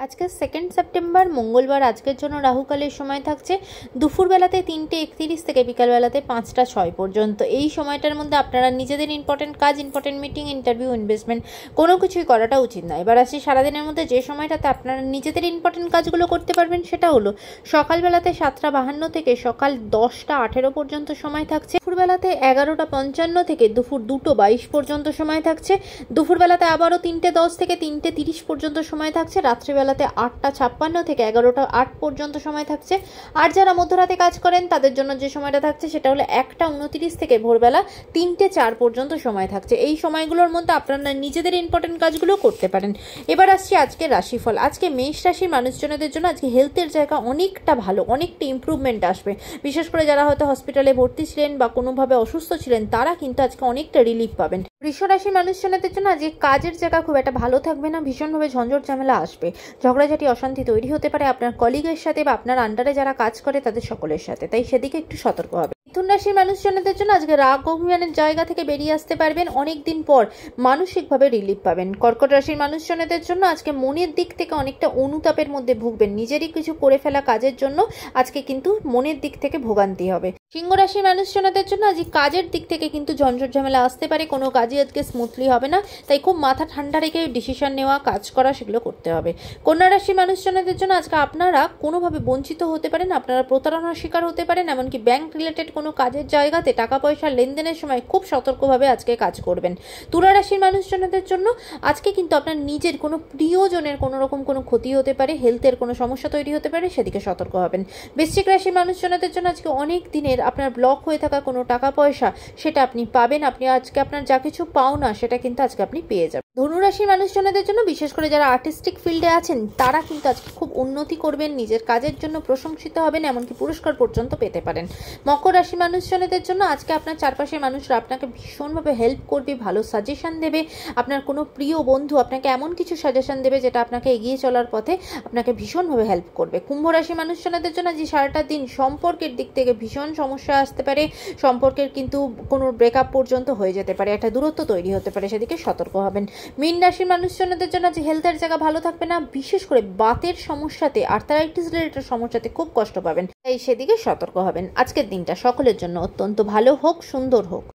আজকে 2 সেপ্টেম্বর মঙ্গলবার। আজকের জন্য রাহুকালের সময় থাকছে দুপুরবেলাতে 3:31 থেকে বিকালবেলাতে 5টা 6 পর্যন্ত। এই সময়টার মধ্যে আপনারা নিজেদের ইম্পর্টেন্ট কাজ, ইম্পর্টেন্ট মিটিং, ইন্টারভিউ, ইনভেস্টমেন্ট কোনো কিছুই করাটা উচিত নয়। এবার আসছি সারাদিনের মধ্যে যে সময়টাতে আপনারা নিজেদের ইম্পর্টেন্ট কাজগুলো করতে পারবেন সেটা হলো সকালবেলাতে 7টা 52 থেকে সকাল 10টা 18 পর্যন্ত সময় থাকছে। দুপুরবেলাতে 11টা 55 থেকে দুপুর 2টো 22 পর্যন্ত সময় থাকছে। দুপুরবেলাতে আবারও 3টে 10 থেকে 3টে 30 পর্যন্ত সময় থাকছে। রাত্রিবেলা 8টা 56 থেকে 11টা 8 পর্যন্ত সময় থাকছে। আর যারা মধ্যরাতে কাজ করেন তাদের জন্য যে সময়টা থাকছে সেটা হলো 1টা 29 থেকে ভোরবেলা 3টে 4 পর্যন্ত সময় থাকছে। এই সময়গুলোর মধ্যে আপনারা নিজেদের ইম্পর্টেন্ট কাজগুলো করতে পারেন। এবার আসছি আজকে রাশিফল। আজকে মেষ রাশির মানুষজনদের জন্য আজকে হেলথের জায়গা অনেকটা ভালো, অনেকটা ইম্প্রুভমেন্ট আসবে। বিশেষ করে যারা হয়তো হসপিটালে ভর্তি ছিলেন বা কোনোভাবে অসুস্থ ছিলেন তারা কিন্তু আজকে অনেকটা রিলিফ পাবেন। বৃষ রাশির মানুষজনদের জন্য আজকে কাজের জায়গা খুব একটা ভালো থাকবে না, ভীষণভাবে ঝঞ্ঝট ঝামেলা আসবে। ঝগড়াঝাটি অশান্তি তৈরি হতে পারে আপনার কলিগের সাথে বা আপনার আন্ডারে যারা কাজ করে তাদের সকলের সাথে, তাই সেদিকে একটু সতর্ক হবে। মিথুন রাশির মানুষজনদের জন্য আজকে রাগ অভিমানের জায়গা থেকে বেরিয়ে আসতে পারবেন, অনেকদিন পর মানসিকভাবে রিলিফ পাবেন। কর্কট রাশির মানুষজনদের জন্য আজকে মনের দিক থেকে অনেকটা অনুতাপের মধ্যে ভুগবেন, নিজেরই কিছু করে ফেলা কাজের জন্য আজকে কিন্তু মনের দিক থেকে ভোগান্তি হবে। সিংহ রাশির মানুষজনদের জন্য আজকে কাজের দিক থেকে কিন্তু ঝঞ্ঝট ঝামেলা আসতে পারে, কোনো কাজই আজকে স্মুথলি হবে না, তাই খুব মাথা ঠান্ডা রেখে ডিসিশন নেওয়া, কাজ করা সেগুলো করতে হবে। কন্যা রাশির মানুষজনদের জন্য আজকে আপনারা কোনোভাবে বঞ্চিত হতে পারেন, আপনারা প্রতারণার শিকার হতে পারেন, এমনকি ব্যাংক রিলেটেড কোনো কাজের জায়গাতে টাকা পয়সা লেনদেনের সময় খুব সতর্কভাবে আজকে কাজ করবেন। তুলা রাশির মানুষজনদের জন্য আজকে কিন্তু আপনার নিজের কোনো প্রিয়জনের কোনো রকম কোনো ক্ষতি হতে পারে, হেলথের কোনো সমস্যা তৈরি হতে পারে, সেদিকে সতর্ক হবেন। বৃশ্চিক রাশির মানুষজনদের জন্য আজকে অনেক দিনের আপনার ব্লক হয়ে থাকা কোনো টাকা পয়সা সেটা আপনি পাবেন, আপনি আজকে আপনার যা কিছু পাওনা সেটা কিন্তু আজকে আপনি পেয়ে যাবেন। ধনুরাশির মানুষজনদের জন্য বিশেষ করে যারা আর্টিস্টিক ফিল্ডে আছেন তারা কিন্তু আজকে খুব উন্নতি করবেন, নিজের কাজের জন্য প্রশংসিত হবেন, এমনকি পুরস্কার পর্যন্ত পেতে পারেন। মকর রাশির মানুষজনদের জন্য আজকে আপনার চারপাশের মানুষরা আপনাকে ভীষণভাবে হেল্প করবে, ভালো সাজেশন দেবে। আপনার কোনো প্রিয় বন্ধু আপনাকে এমন কিছু সাজেশন দেবে যেটা আপনাকে এগিয়ে চলার পথে আপনাকে ভীষণভাবে হেল্প করবে। কুম্ভ রাশির মানুষজনদের জন্য যে সারাটা দিন সম্পর্কের দিক থেকে ভীষণ সমস্যা আসতে পারে, সম্পর্কের কিন্তু কোনো ব্রেকআপ পর্যন্ত হয়ে যেতে পারে, একটা দূরত্ব তৈরি হতে পারে, সেদিকে সতর্ক হবেন। মীন রাশির মানুষজনদের জন্য যে হেলথের জায়গা ভালো থাকবে না, বিশেষ করে বাতের সমস্যাতে, আর্থারাইটিস রিলেটেড সমস্যাতে খুব কষ্ট পাবেন, তাই সেদিকে সতর্ক হবেন। আজকের দিনটা সকলের জন্য অত্যন্ত ভালো হোক, সুন্দর হোক।